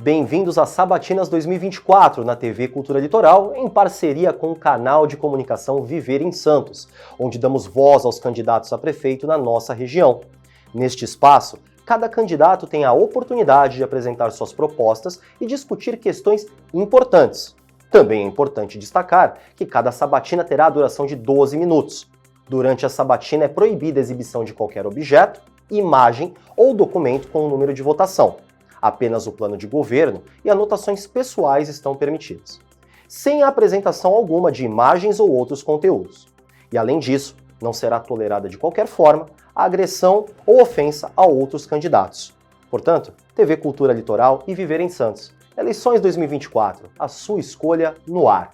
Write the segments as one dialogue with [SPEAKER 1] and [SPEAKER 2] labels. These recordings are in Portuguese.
[SPEAKER 1] Bem-vindos às Sabatinas 2024 na TV Cultura Litoral, em parceria com o canal de comunicação Viver em Santos, onde damos voz aos candidatos a prefeito na nossa região. Neste espaço, cada candidato tem a oportunidade de apresentar suas propostas e discutir questões importantes. Também é importante destacar que cada sabatina terá a duração de 12 minutos. Durante a sabatina é proibida a exibição de qualquer objeto, imagem ou documento com o número de votação. Apenas o plano de governo e anotações pessoais estão permitidas, sem a apresentação alguma de imagens ou outros conteúdos. E além disso, não será tolerada de qualquer forma a agressão ou ofensa a outros candidatos. Portanto, TV Cultura Litoral e Viver em Santos. Eleições 2024, a sua escolha no ar.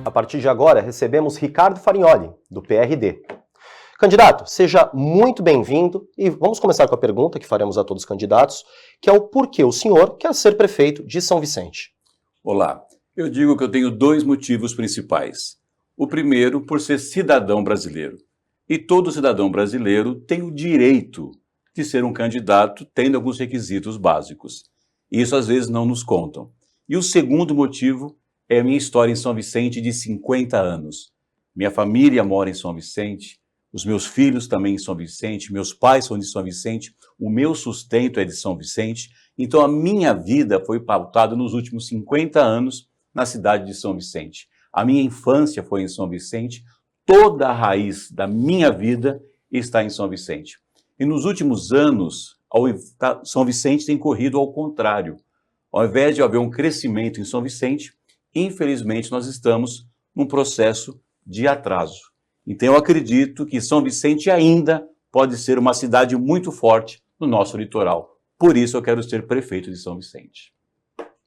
[SPEAKER 1] A partir de agora, recebemos Ricardo Farignoli, do PRD. Candidato, seja muito bem-vindo e vamos começar com a pergunta que faremos a todos os candidatos, que é o porquê o senhor quer ser prefeito de São Vicente.
[SPEAKER 2] Olá, eu digo que eu tenho dois motivos principais. O primeiro, por ser cidadão brasileiro. E todo cidadão brasileiro tem o direito de ser um candidato tendo alguns requisitos básicos. Isso às vezes não nos contam. E o segundo motivo é a minha história em São Vicente de 50 anos. Minha família mora em São Vicente, os meus filhos também em São Vicente, meus pais são de São Vicente, o meu sustento é de São Vicente. Então a minha vida foi pautada nos últimos 50 anos na cidade de São Vicente. A minha infância foi em São Vicente, toda a raiz da minha vida está em São Vicente. E nos últimos anos, São Vicente tem corrido ao contrário. Ao invés de haver um crescimento em São Vicente, infelizmente, nós estamos num processo de atraso. Então, eu acredito que São Vicente ainda pode ser uma cidade muito forte no nosso litoral. Por isso, eu quero ser prefeito de São Vicente.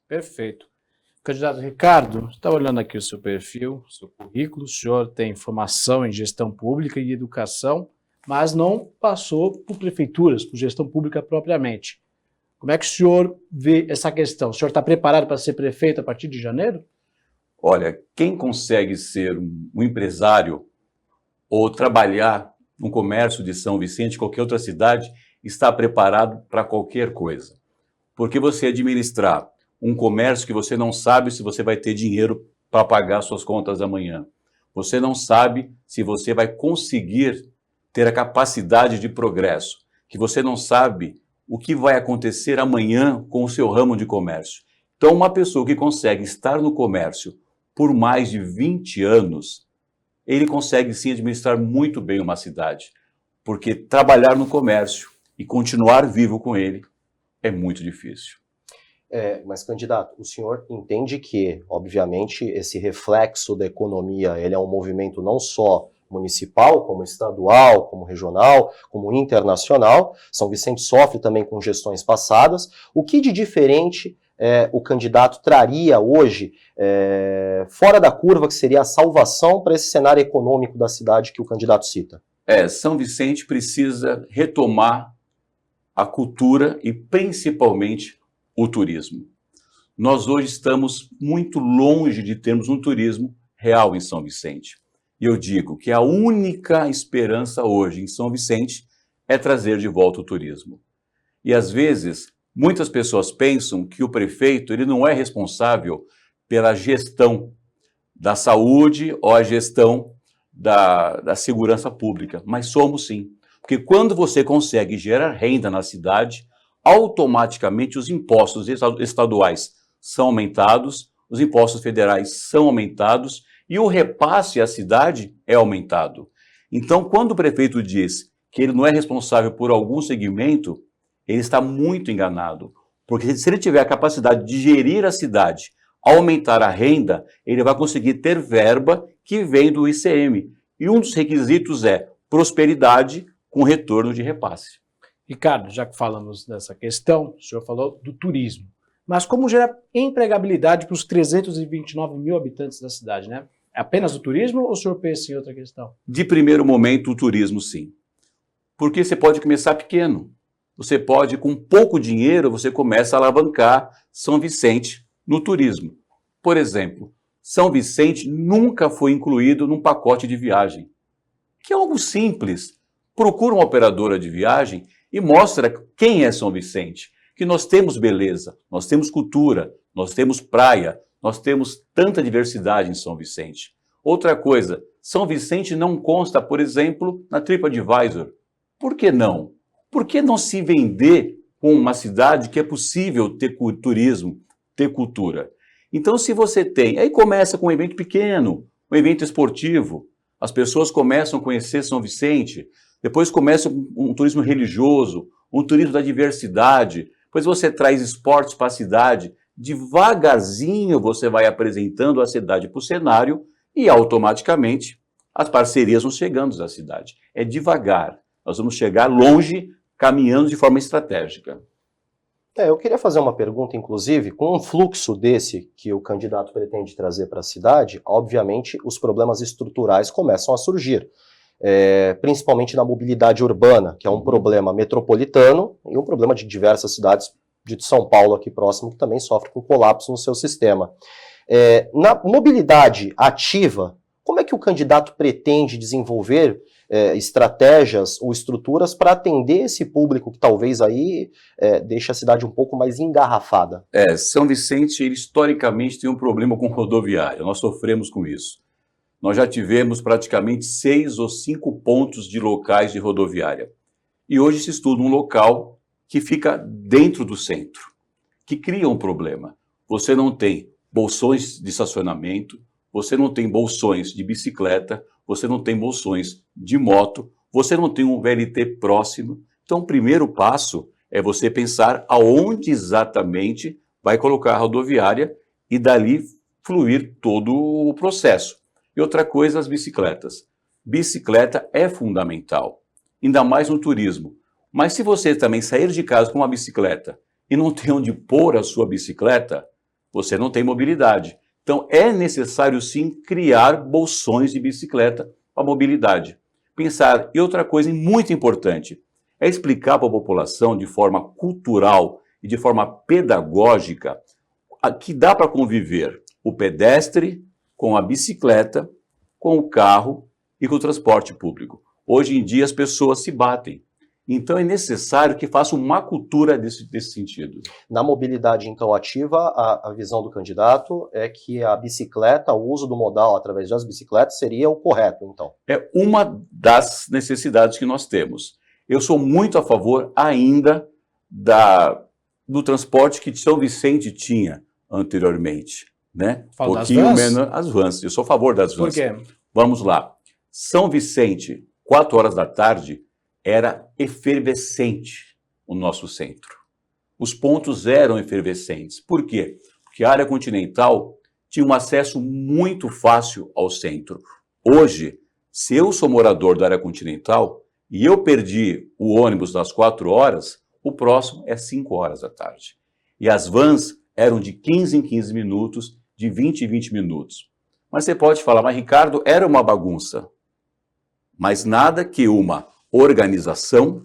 [SPEAKER 3] Perfeito. Candidato Ricardo, está olhando aqui o seu perfil, seu currículo. O senhor tem formação em gestão pública e educação, mas não passou por prefeituras, por gestão pública propriamente. Como é que o senhor vê essa questão? O senhor está preparado para ser prefeito a partir de janeiro?
[SPEAKER 2] Olha, quem consegue ser um empresário ou trabalhar no comércio de São Vicente, qualquer outra cidade, está preparado para qualquer coisa. Porque você administrar um comércio que você não sabe se você vai ter dinheiro para pagar suas contas amanhã. Você não sabe se você vai conseguir ter a capacidade de progresso. Que você não sabe o que vai acontecer amanhã com o seu ramo de comércio. Então, uma pessoa que consegue estar no comércio por mais de 20 anos, ele consegue sim administrar muito bem uma cidade. Porque trabalhar no comércio e continuar vivo com ele é muito difícil.
[SPEAKER 1] Mas, candidato, o senhor entende que, obviamente, esse reflexo da economia, ele é um movimento não só municipal, como estadual, como regional, como internacional. São Vicente sofre também com gestões passadas. O que de diferente o candidato traria hoje, fora da curva, que seria a salvação para esse cenário econômico da cidade que o candidato cita?
[SPEAKER 2] São Vicente precisa retomar a cultura e principalmente o turismo. Nós hoje estamos muito longe de termos um turismo real em São Vicente. E eu digo que a única esperança hoje em São Vicente é trazer de volta o turismo. E às vezes, muitas pessoas pensam que o prefeito ele não é responsável pela gestão da saúde ou a gestão da segurança pública, mas somos sim. Porque quando você consegue gerar renda na cidade, automaticamente os impostos estaduais são aumentados, os impostos federais são aumentados e o repasse à cidade é aumentado. Então, quando o prefeito diz que ele não é responsável por algum segmento, ele está muito enganado. Porque se ele tiver a capacidade de gerir a cidade, aumentar a renda, ele vai conseguir ter verba que vem do ICM. E um dos requisitos é prosperidade com retorno de repasse.
[SPEAKER 3] Ricardo, já que falamos dessa questão, o senhor falou do turismo. Mas como gerar empregabilidade para os 329 mil habitantes da cidade, né? É apenas o turismo ou o senhor pensa em outra questão?
[SPEAKER 2] De primeiro momento, o turismo, sim. Porque você pode começar pequeno. Você pode, com pouco dinheiro, você começa a alavancar São Vicente no turismo. Por exemplo, São Vicente nunca foi incluído num pacote de viagem. que é algo simples. Procura uma operadora de viagem e mostra quem é São Vicente, que nós temos beleza, nós temos cultura, nós temos praia, nós temos tanta diversidade em São Vicente. Outra coisa, São Vicente não consta, por exemplo, na TripAdvisor. Por que não? Por que não se vender com uma cidade que é possível ter turismo, ter cultura? Então, se você tem, aí começa com um evento pequeno, um evento esportivo, as pessoas começam a conhecer São Vicente, depois começa um turismo religioso, um turismo da diversidade, depois você traz esportes para a cidade, devagarzinho você vai apresentando a cidade para o cenário e automaticamente as parcerias vão chegando à cidade. É devagar, nós vamos chegar longe caminhando de forma estratégica.
[SPEAKER 1] Eu queria fazer uma pergunta, inclusive, com um fluxo desse que o candidato pretende trazer para a cidade, obviamente os problemas estruturais começam a surgir, principalmente na mobilidade urbana, que é um problema metropolitano e um problema de diversas cidades de São Paulo aqui próximo, que também sofre com colapso no seu sistema. Na mobilidade ativa, como é que o candidato pretende desenvolver estratégias ou estruturas para atender esse público que talvez aí deixe a cidade um pouco mais engarrafada?
[SPEAKER 2] São Vicente, ele, historicamente, tem um problema com rodoviária. Nós sofremos com isso. Nós já tivemos praticamente 6 ou 5 pontos de locais de rodoviária. E hoje se estuda um local que fica dentro do centro, que cria um problema. Você não tem bolsões de estacionamento, você não tem bolsões de bicicleta, você não tem bolsões de moto, você não tem um VLT próximo. Então, o primeiro passo é você pensar aonde exatamente vai colocar a rodoviária e dali fluir todo o processo. E outra coisa, as bicicletas. Bicicleta é fundamental, ainda mais no turismo. Mas se você também sair de casa com uma bicicleta e não tem onde pôr a sua bicicleta, você não tem mobilidade. Então, é necessário, sim, criar bolsões de bicicleta para mobilidade. Pensar, e outra coisa muito importante, é explicar para a população de forma cultural e de forma pedagógica que dá para conviver o pedestre com a bicicleta, com o carro e com o transporte público. Hoje em dia as pessoas se batem. Então é necessário que faça uma cultura desse sentido.
[SPEAKER 1] Na mobilidade, então, ativa, a visão do candidato é que a bicicleta, o uso do modal através das bicicletas seria o correto, então.
[SPEAKER 2] É uma das necessidades que nós temos. Eu sou muito a favor ainda do transporte que São Vicente tinha anteriormente, né?
[SPEAKER 3] Fala das vans?
[SPEAKER 2] Menos as vans. Eu sou a favor das vans.
[SPEAKER 3] Por quê?
[SPEAKER 2] Vamos lá. São Vicente, 4 horas da tarde, era efervescente o nosso centro. Os pontos eram efervescentes. Por quê? Porque a área continental tinha um acesso muito fácil ao centro. Hoje, se eu sou morador da área continental e eu perdi o ônibus das 4 horas, o próximo é 5 horas da tarde. E as vans eram de 15 em 15 minutos, de 20 em 20 minutos. Mas você pode falar, mas Ricardo, era uma bagunça. Mas nada que uma organização,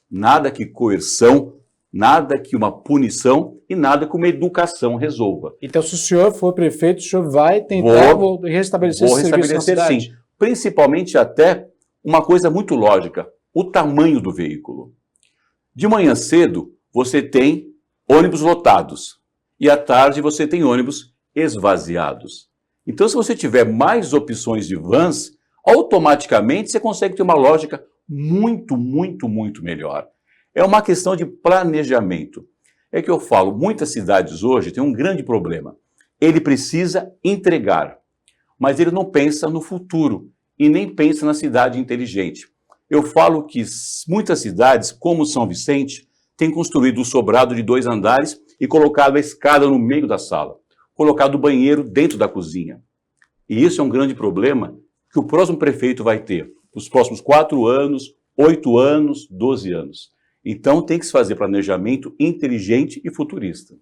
[SPEAKER 2] nada que coerção, nada que uma punição e nada que uma educação resolva.
[SPEAKER 3] Então, se o senhor for prefeito, o senhor vai tentar restabelecer esse serviço na cidade?
[SPEAKER 2] Sim. Principalmente até uma coisa muito lógica, o tamanho do veículo. De manhã cedo, você tem ônibus lotados e à tarde você tem ônibus esvaziados. Então, se você tiver mais opções de vans, automaticamente você consegue ter uma lógica muito, muito, muito melhor. É uma questão de planejamento. É que eu falo, muitas cidades hoje têm um grande problema. Ele precisa entregar, mas ele não pensa no futuro e nem pensa na cidade inteligente. Eu falo que muitas cidades, como São Vicente, têm construído um sobrado de 2 andares e colocado a escada no meio da sala, colocado o banheiro dentro da cozinha. E isso é um grande problema que o próximo prefeito vai ter. Os próximos 4 anos, 8 anos, 12 anos. Então tem que se fazer planejamento inteligente e futurista.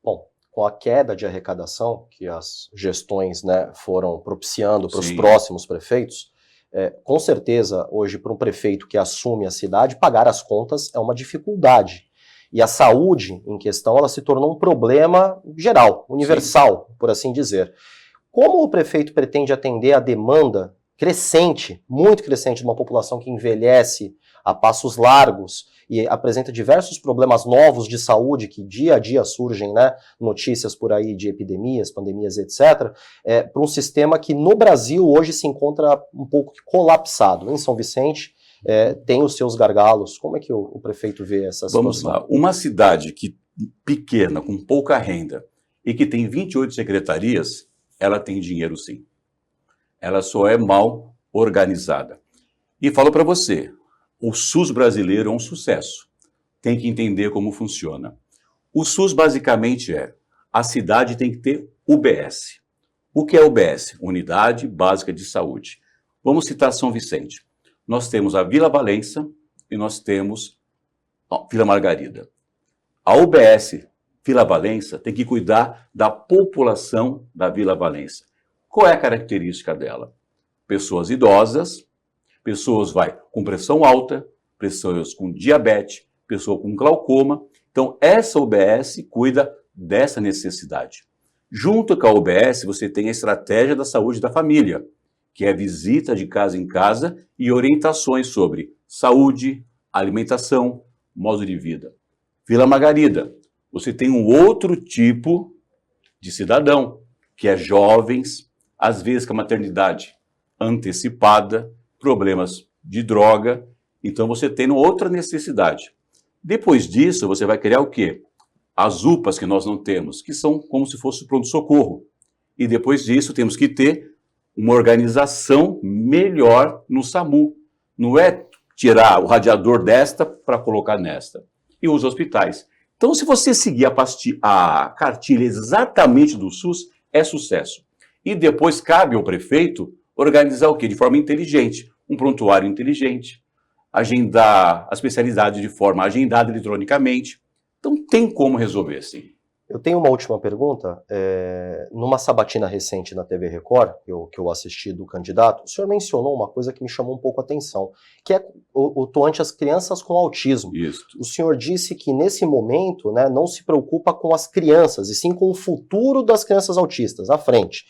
[SPEAKER 1] Bom, com a queda de arrecadação que as gestões, né, foram propiciando para os
[SPEAKER 2] Sim.
[SPEAKER 1] próximos prefeitos, com certeza hoje para um prefeito que assume a cidade, pagar as contas é uma dificuldade. E a saúde em questão, ela se tornou um problema geral, universal, por assim dizer. Como o prefeito pretende atender a demanda crescente, muito crescente, de uma população que envelhece a passos largos e apresenta diversos problemas novos de saúde que dia a dia surgem, né, notícias por aí de epidemias, pandemias, etc., para um sistema que no Brasil hoje se encontra um pouco colapsado. Em São Vicente tem os seus gargalos. Como é que o prefeito vê essa situação?
[SPEAKER 2] Vamos lá. Uma cidade pequena, com pouca renda, e que tem 28 secretarias, ela tem dinheiro sim. Ela só é mal organizada. E falo para você, o SUS brasileiro é um sucesso. Tem que entender como funciona. O SUS basicamente a cidade tem que ter UBS. O que é UBS? Unidade Básica de Saúde. Vamos citar São Vicente. Nós temos a Vila Valença e nós temos a Vila Margarida. A UBS Vila Valença tem que cuidar da população da Vila Valença. Qual é a característica dela? Pessoas idosas, pessoas com pressão alta, pessoas com diabetes, pessoas com glaucoma. Então, essa UBS cuida dessa necessidade. Junto com a UBS, você tem a estratégia da saúde da família, que é visita de casa em casa e orientações sobre saúde, alimentação, modo de vida. Vila Margarida, você tem um outro tipo de cidadão, que é jovens, às vezes com a maternidade antecipada, problemas de droga, então você tem outra necessidade. Depois disso, você vai criar o quê? As UPAs que nós não temos, que são como se fosse pronto-socorro. E depois disso, temos que ter uma organização melhor no SAMU. Não é tirar o radiador desta para colocar nesta. E os hospitais. Então, se você seguir a cartilha exatamente do SUS, é sucesso. E depois cabe ao prefeito organizar o quê? De forma inteligente. Um prontuário inteligente, agendar a especialidade de forma agendada eletronicamente. Então, tem como resolver, sim.
[SPEAKER 1] Eu tenho uma última pergunta. Numa sabatina recente na TV Record, que eu assisti do candidato, o senhor mencionou uma coisa que me chamou um pouco a atenção, que é o toante às crianças com autismo.
[SPEAKER 2] Isso.
[SPEAKER 1] O senhor disse que nesse momento, né, não se preocupa com as crianças, e sim com o futuro das crianças autistas, à frente.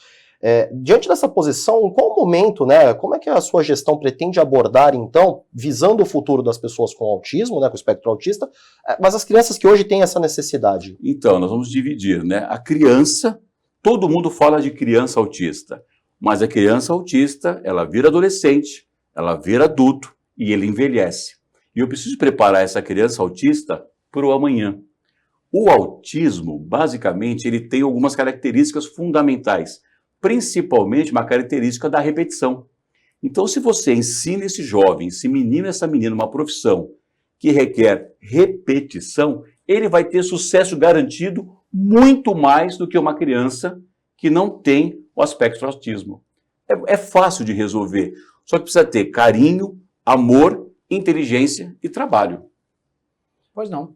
[SPEAKER 1] Diante dessa posição, em qual momento, né, como é que a sua gestão pretende abordar, então, visando o futuro das pessoas com autismo, né, com espectro autista, mas as crianças que hoje têm essa necessidade?
[SPEAKER 2] Então, nós vamos dividir, né? A criança, todo mundo fala de criança autista, mas a criança autista, ela vira adolescente, ela vira adulto e ele envelhece. E eu preciso preparar essa criança autista para o amanhã. O autismo, basicamente, ele tem algumas características fundamentais, principalmente uma característica da repetição. Então, se você ensina esse jovem, esse menino, essa menina, uma profissão que requer repetição, ele vai ter sucesso garantido muito mais do que uma criança que não tem o aspecto autismo. É fácil de resolver, só que precisa ter carinho, amor, inteligência e trabalho.
[SPEAKER 3] Pois não.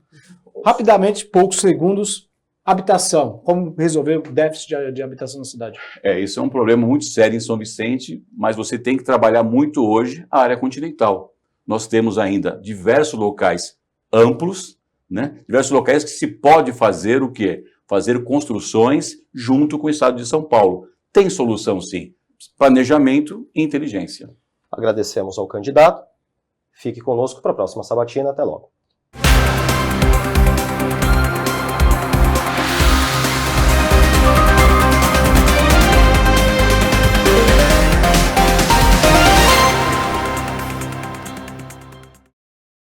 [SPEAKER 3] Rapidamente, poucos segundos, habitação. Como resolver o déficit de habitação na cidade?
[SPEAKER 2] Isso é um problema muito sério em São Vicente, mas você tem que trabalhar muito hoje a área continental. Nós temos ainda diversos locais amplos, né? Diversos locais que se pode fazer o quê? Fazer construções junto com o Estado de São Paulo. Tem solução, sim. Planejamento e inteligência.
[SPEAKER 1] Agradecemos ao candidato. Fique conosco para a próxima sabatina. Até logo.